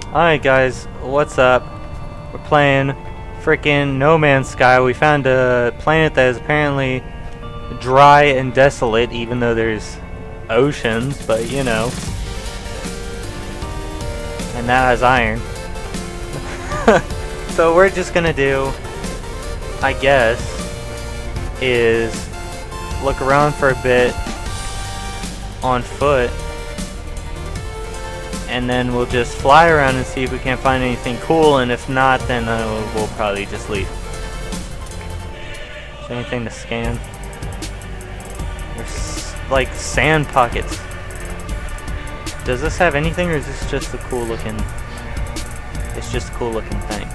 Alright guys, what's up? We're playing freaking No Man's Sky. We found a planet that is apparently dry and desolate, even though there's oceans, but you know. And that has iron. So we're just gonna do, I guess, is look around for a bit on foot, and then we'll just fly around and see if we can't find anything cool, and if not, then we'll probably just leave. Is there anything to scan? There's like sand pockets. Does this have anything, or is this just a cool looking? It's just a cool looking thing.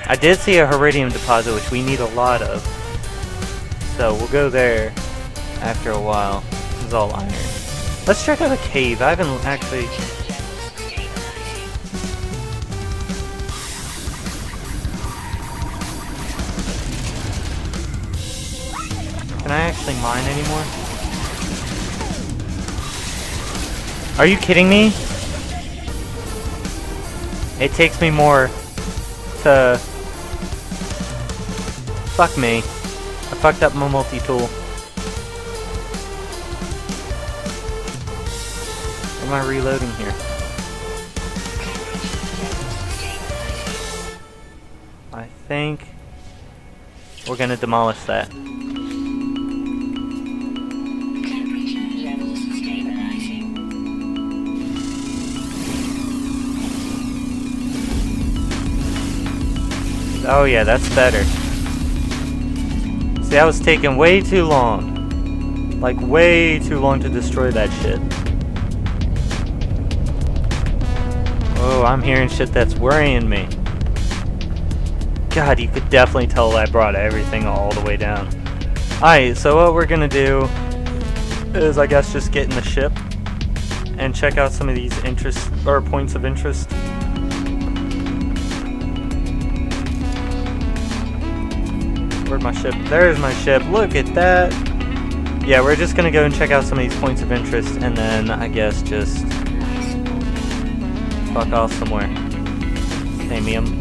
I did see a Iridium deposit, which we need a lot of, so we'll go there after a while. This is all iron. Let's check out a cave. I haven't actually. Can I actually mine anymore? Are you kidding me? It takes me more to... Fuck me. I fucked up my multi-tool. Am I reloading here? I think we're gonna demolish that. Oh yeah, that's better. See, that was taking way too long. Like, way too long to destroy that shit. Oh, I'm hearing shit that's worrying me. God, you could definitely tell I brought everything all the way down. Alright, so what we're gonna do is, I guess, just get in the ship and check out some of these points of interest. Where'd my ship? There's my ship. Look at that. Yeah, we're just gonna go and check out some of these points of interest, and then I guess just fuck off somewhere. Samium.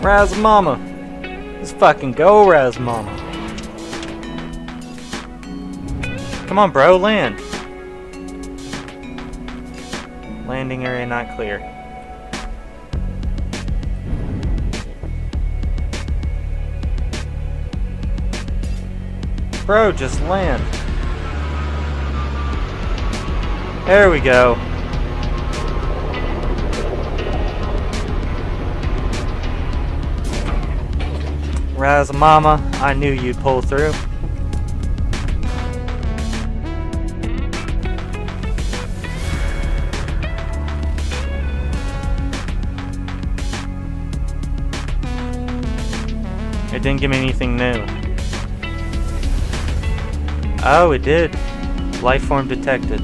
Raz Mama. Let's fucking go, Raz Mama. Come on, bro, land. Landing area not clear. Bro, just land. There we go. Raz Mama, I knew you'd pull through. It didn't give me anything new. Oh, it did. Lifeform detected.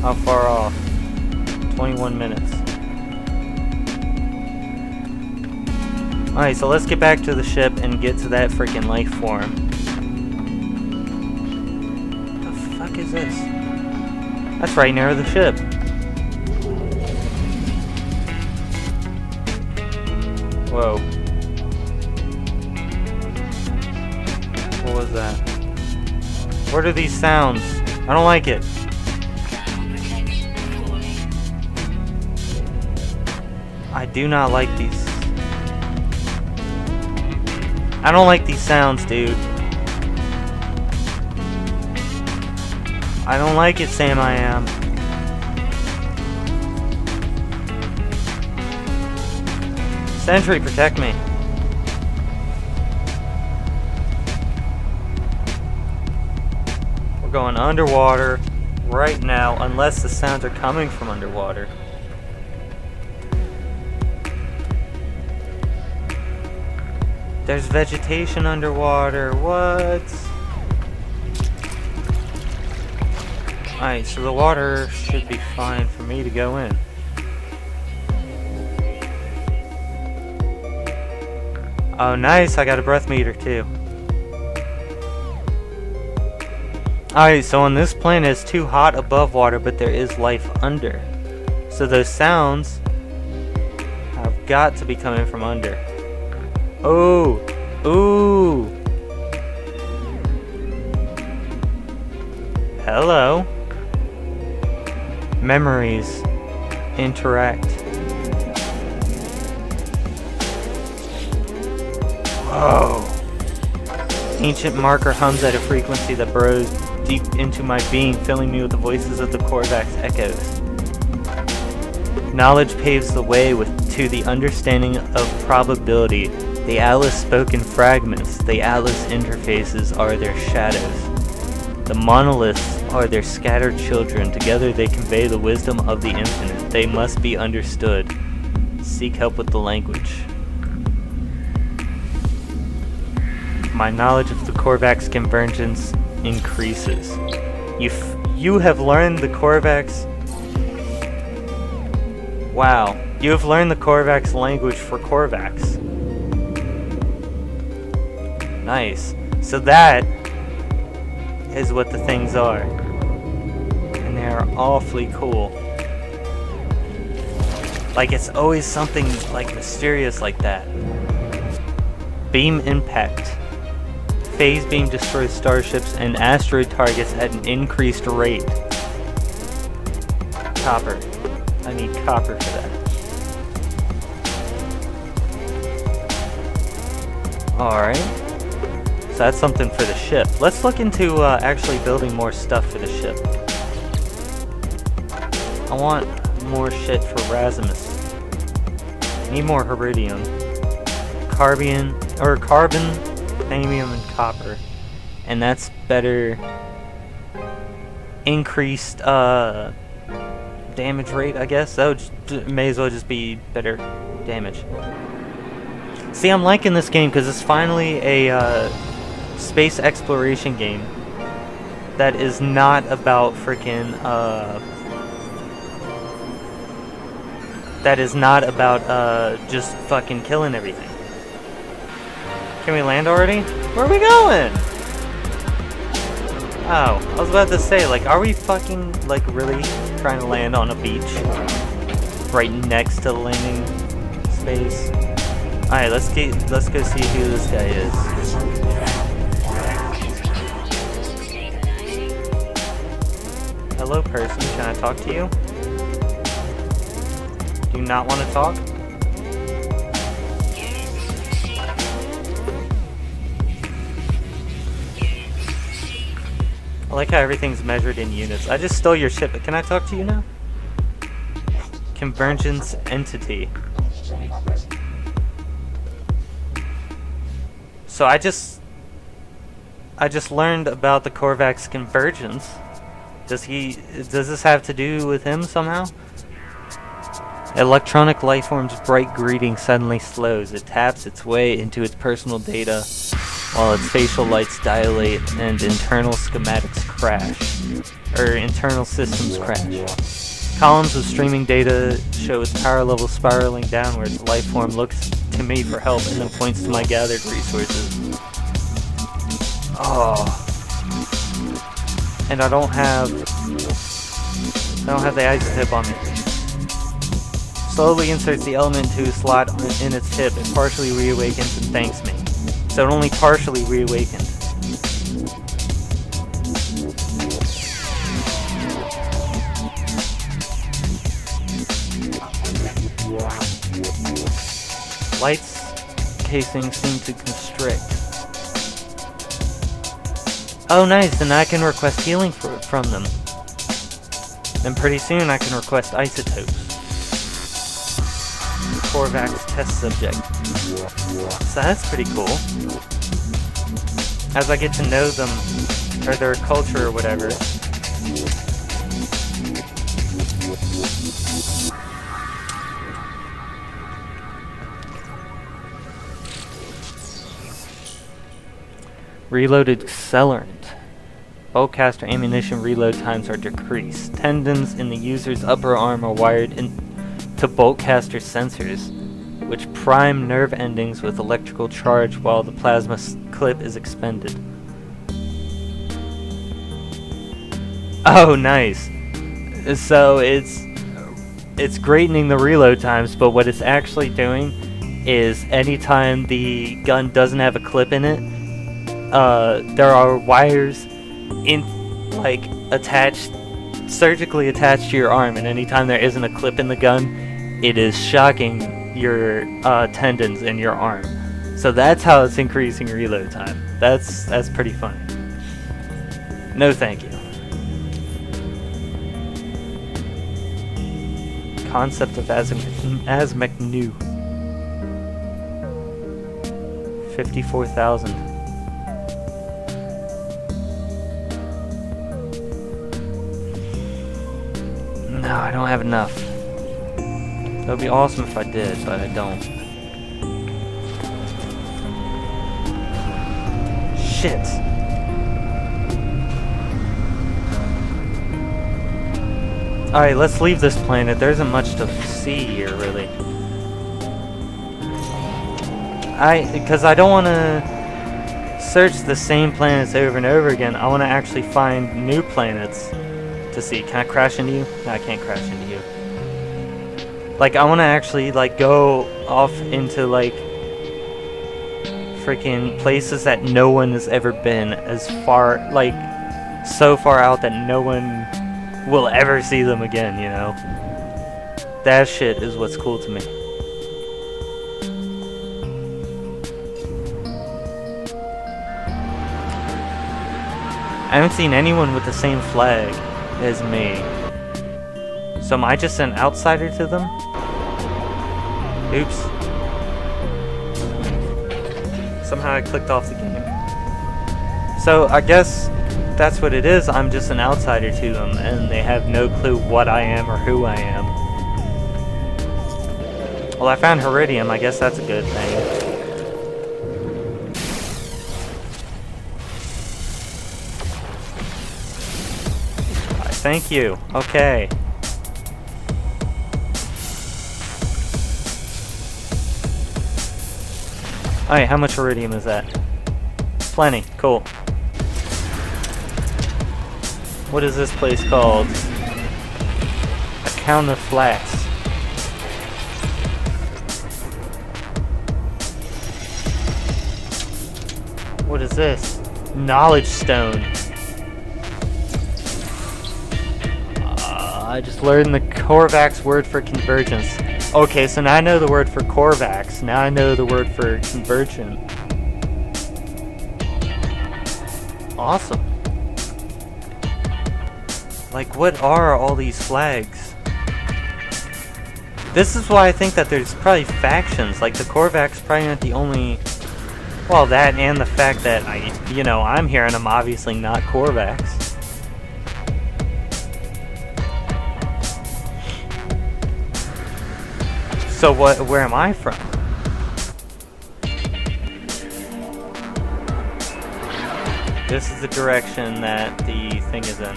How far off? 21 minutes. Alright, so let's get back to the ship and get to that freaking lifeform. What the fuck is this? That's right near the ship. Whoa. What was that? What are these sounds? I don't like it. I do not like these. I don't like these sounds, dude. I don't like it, Sam I am. Sentry, protect me. We're going underwater right now, unless the sounds are coming from underwater. There's vegetation underwater. What? Alright, so the water should be fine for me to go in. Oh, nice. I got a breath meter, too. Alright, so on this planet it's too hot above water, but there is life under. So those sounds have got to be coming from under. Oh! Ooh! Hello. Memories interact. Whoa. Ancient marker hums at a frequency that burrows deep into my being, filling me with the voices of the Korvax echoes. Knowledge paves the way to the understanding of probability. The Atlas spoke in fragments. The Atlas interfaces are their shadows. The monoliths are their scattered children. Together they convey the wisdom of the infinite. They must be understood. Seek help with the language. My knowledge of the Korvax convergence increases. You have learned the Korvax... Wow. You have learned the Korvax language for Korvax. Nice. So that is what the things are. And they are awfully cool. Like, it's always something like mysterious like that. Beam impact. Phase beam destroys starships and asteroid targets at an increased rate. Copper. I need copper for that. Alright. So that's something for the ship. Let's look into actually building more stuff for the ship. I want more shit for Rasimus. Need more Heridium. Carbon, Thamium, and Copper. And that's better increased damage rate, I guess. So may as well just be better damage. See, I'm liking this game because it's finally a space exploration game that is not about freaking just fucking killing everything. Can we land already? Where are we going? Oh, I was about to say, like, are we fucking, like, really trying to land on a beach? Right next to the landing space? Alright, let's go see who this guy is. Hello, person. Can I talk to you? Do you not want to talk? I like how everything's measured in units. I just stole your ship, but can I talk to you now? Convergence entity. So I just learned about the Korvax convergence. Does this have to do with him somehow? Electronic lifeform's bright greeting suddenly slows. It taps its way into its personal data while its facial lights dilate and internal schematics crash. Internal systems crash. Columns of streaming data show its power level spiraling downwards. The lifeform looks to me for help and then points to my gathered resources. Oh. And I don't have the isotope on me. Slowly inserts the element into a slot in its hip. It partially reawakens and thanks me. So it only partially reawakened. Lights casing seem to constrict. Oh nice, then I can request healing from them. Then pretty soon I can request isotopes. Korvax test subject. So that's pretty cool. As I get to know them, or their culture or whatever. Reloaded accelerant. Bowcaster ammunition reload times are decreased. Tendons in the user's upper arm are wired to bowcaster sensors, which prime nerve endings with electrical charge while the plasma clip is expended. Oh, nice. So it's greatening the reload times, but what it's actually doing is anytime the gun doesn't have a clip in it, there are wires like attached, surgically attached to your arm, and anytime there isn't a clip in the gun, it is shocking your tendons in your arm. So that's how it's increasing reload time. That's pretty funny. No thank you. Concept of Asmec new. 54,000. No, I don't have enough. That would be awesome if I did, but I don't. Shit. Alright, let's leave this planet. There isn't much to see here, really. Because I don't want to search the same planets over and over again. I want to actually find new planets to see. Can I crash into you? No, I can't crash into you. Like, I want to actually, like, go off into, like, freaking places that no one has ever been, as far, like, so far out that no one will ever see them again, you know? That shit is what's cool to me. I haven't seen anyone with the same flag as me. So am I just an outsider to them? Oops. Somehow I clicked off the game. So I guess that's what it is. I'm just an outsider to them, and they have no clue what I am or who I am. Well, I found Heridium. I guess that's a good thing. Thank you. Okay. Alright, how much Iridium is that? Plenty. Cool. What is this place called? A counter flats. What is this? Knowledge stone. I just learned the Korvax word for convergence. Okay, so now I know the word for Korvax. Now I know the word for convergent. Awesome. Like, what are all these flags? This is why I think that there's probably factions. Like, the Korvax probably not the only... Well, that and the fact that, I'm here and I'm obviously not Korvax. So where am I from? This is the direction that the thing is in.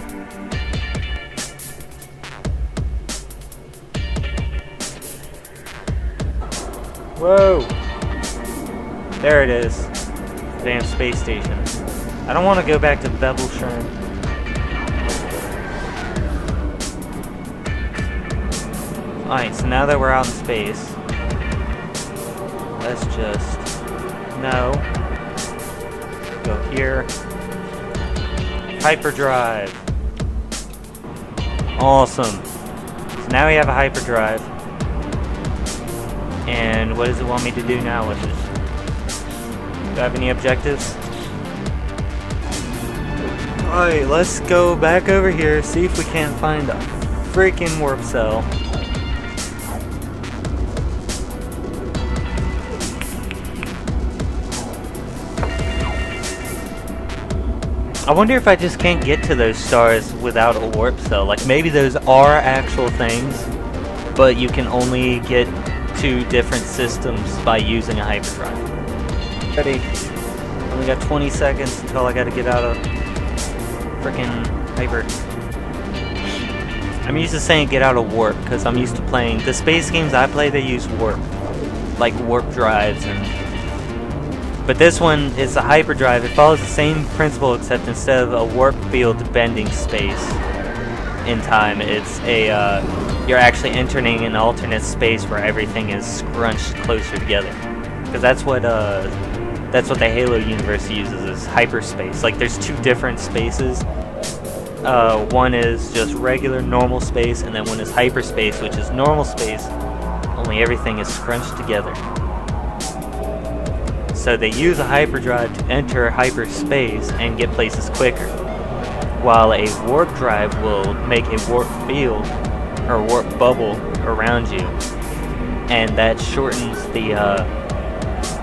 Whoa! There it is. Damn space station. I don't want to go back to Bebelshern. Alright, so now that we're out in space, let's just, go here, hyperdrive, awesome, so now we have a hyperdrive, and what does it want me to do now with it? Do I have any objectives? Alright, let's go back over here, see if we can't find a freaking warp cell. I wonder if I just can't get to those stars without a warp cell. Like, maybe those are actual things, but you can only get to different systems by using a hyperdrive. Ready? Only got 20 seconds until I gotta get out of frickin' hyper. I'm used to saying get out of warp, because I'm used to playing... The space games I play, they use warp. Like warp drives and... But this one is a hyperdrive. It follows the same principle, except instead of a warp field bending space, in time. It's a you're actually entering an alternate space where everything is scrunched closer together. Because that's what the Halo universe uses, is hyperspace. Like, there's two different spaces. One is just regular normal space, and then one is hyperspace, which is normal space, only everything is scrunched together. So they use a hyperdrive to enter hyperspace and get places quicker, while a warp drive will make a warp field or warp bubble around you, and that shortens the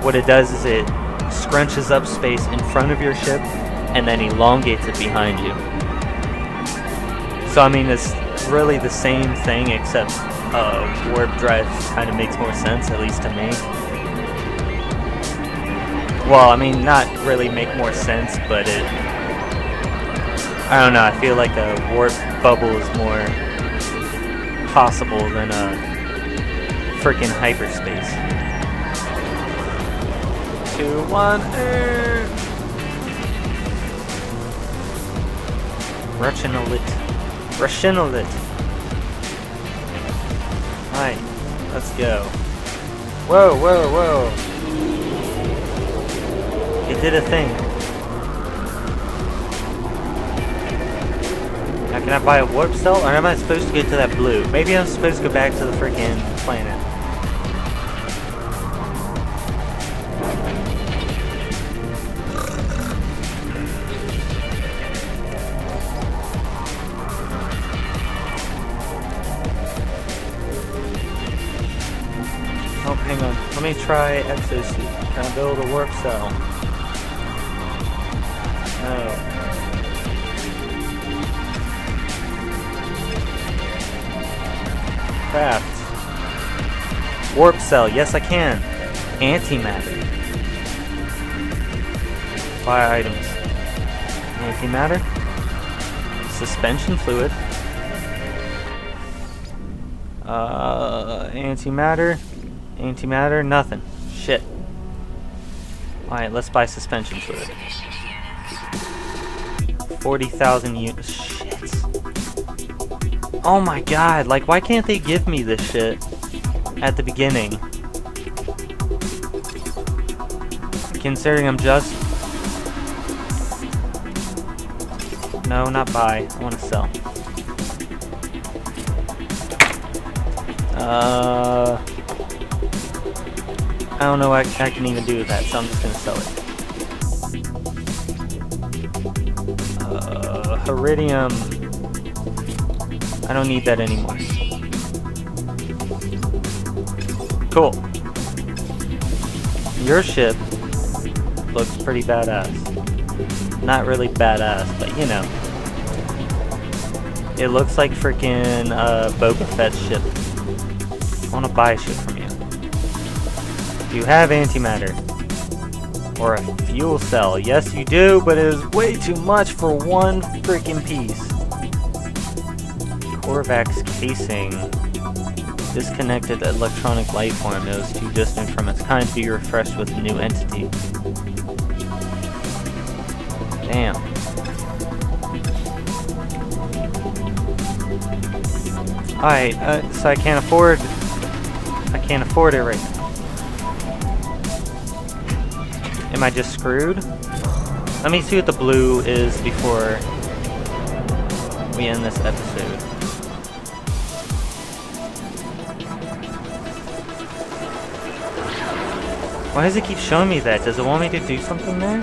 what it does is it scrunches up space in front of your ship and then elongates it behind you. So I mean, it's really the same thing, except warp drive kind of makes more sense, at least to me. Well, I mean, not really make more sense, but it, I don't know, I feel like a warp bubble is more possible than a freaking hyperspace. 2, 1, Russian a lit. Alright, let's go. Whoa, whoa, whoa. It did a thing. Now can I buy a warp cell, or am I supposed to go to that blue? Maybe I'm supposed to go back to the freaking planet. Oh, hang on. Let me try exosuit. Can I build a warp cell? No. Craft. Warp cell. Yes, I can. Antimatter. Buy items. Antimatter. Suspension fluid. Antimatter. Antimatter. Nothing. Shit. Alright, let's buy suspension fluid. 40,000 units. Shit. Oh my god, like, why can't they give me this shit at the beginning? Considering I'm just... No, not buy. I want to sell. I don't know what I can even do with that, so I'm just gonna sell it. Iridium. I don't need that anymore. Cool. Your ship looks pretty badass. Not really badass, but you know. It looks like freaking Boba Fett's ship. I want to buy a ship from you. Do you have antimatter? Or a fuel cell? Yes, you do, but it is way too much for one freaking piece. Korvac's casing. Disconnected electronic life form. It was too distant from its kind to be refreshed with a new entity. Damn. Alright, so I can't afford it right now. Am I just screwed? Let me see what the blue is before we end this episode. Why does it keep showing me that? Does it want me to do something there?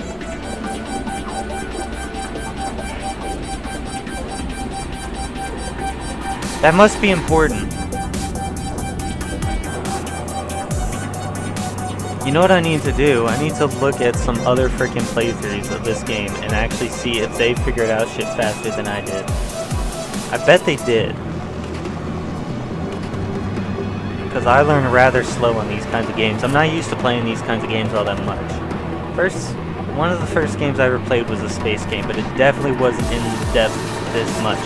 That must be important. You know what I need to do? I need to look at some other freaking playthroughs of this game and actually see if they figured out shit faster than I did. I bet they did. Because I learn rather slow on these kinds of games. I'm not used to playing these kinds of games all that much. One of the first games I ever played was a space game, but it definitely wasn't in depth this much.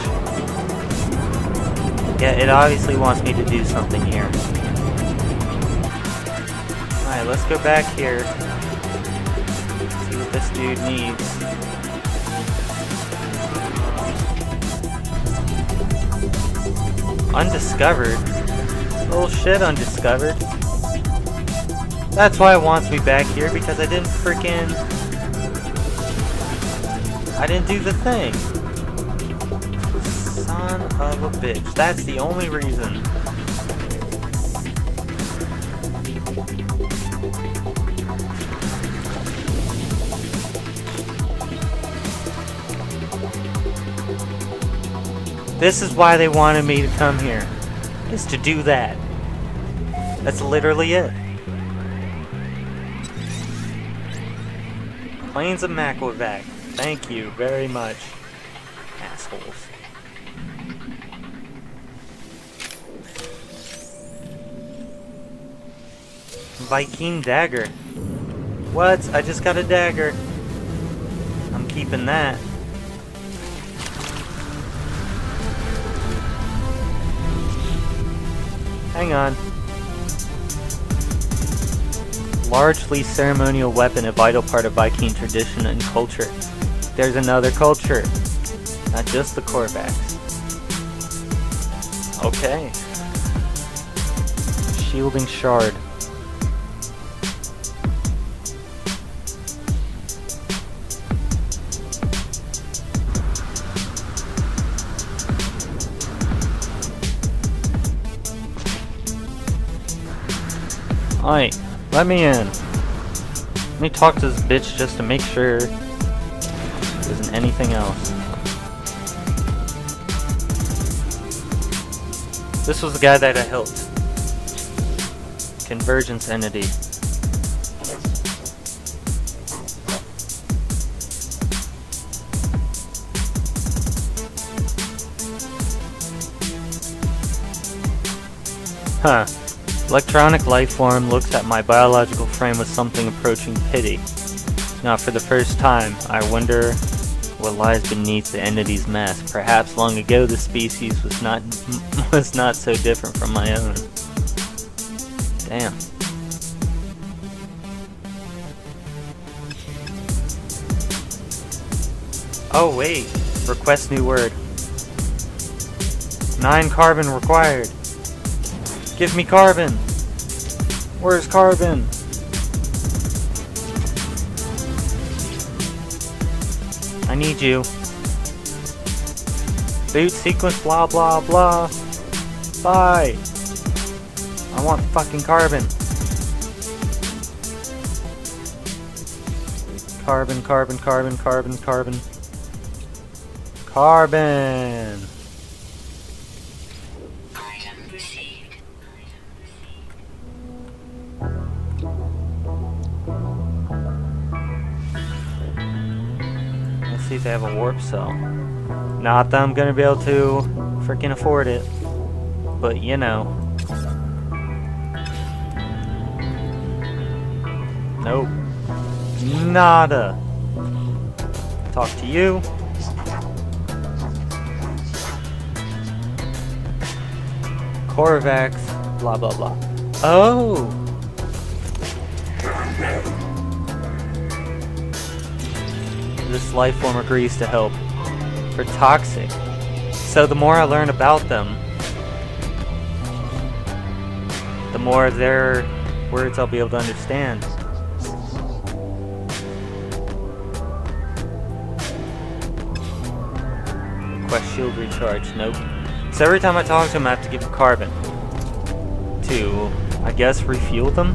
Yeah, it obviously wants me to do something here. Alright, let's go back here. See what this dude needs. Undiscovered? Little shit undiscovered. That's why it wants me back here, because I didn't do the thing. Son of a bitch. That's the only reason. This is why they wanted me to come here. Is to do that. That's literally it. Plains of Makovac. Thank you very much. Assholes. Viking dagger. What? I just got a dagger. I'm keeping that. Hang on. Largely ceremonial weapon, a vital part of Viking tradition and culture. There's another culture, not just the Korvax. Okay. Shielding shard. Alright, let me in. Let me talk to this bitch just to make sure there isn't anything else. This was the guy that I helped. Convergence entity. Huh. Electronic life form looks at my biological frame with something approaching pity. Now for the first time, I wonder what lies beneath the entity's mask. Perhaps long ago the species was not so different from my own. Damn. Oh wait, request new word. 9 carbon required. Give me carbon! Where's carbon? I need you. Boot sequence blah blah blah. Bye! I want fucking carbon. Carbon, carbon, carbon, carbon, carbon. Carbon! See if they have a warp cell. Not that I'm gonna be able to freaking afford it, but you know. Nope. Nada. Talk to you. Korvax. Blah blah blah. Oh. This life form agrees to help. For toxic. So the more I learn about them, the more of their words I'll be able to understand. Request shield recharge. Nope. So every time I talk to him I have to give him carbon. To, I guess, refuel them?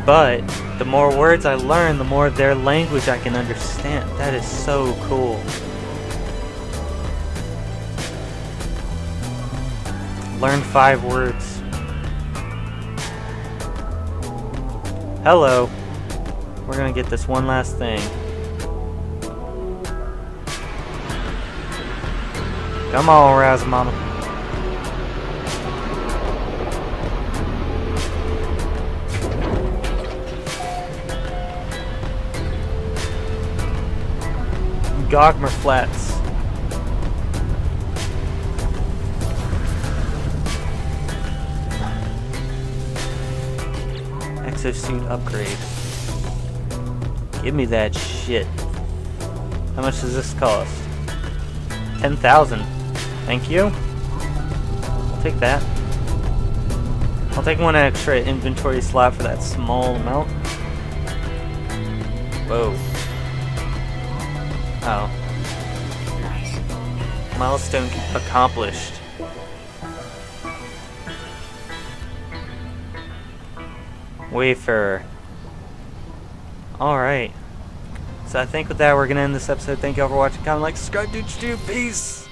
But the more words I learn, the more of their language I can understand. That is so cool. Learn 5 words. Hello. We're gonna get this one last thing. Come on, Razamama. Gogmer Flats. Exosuit upgrade. Give me that shit. How much does this cost? 10,000. Thank you. I'll take that. I'll take one extra inventory slot for that small amount. Whoa. Oh. Milestone accomplished. Wayfarer. Alright. So I think with that we're going to end this episode. Thank you all for watching. Comment, like, subscribe, do, peace!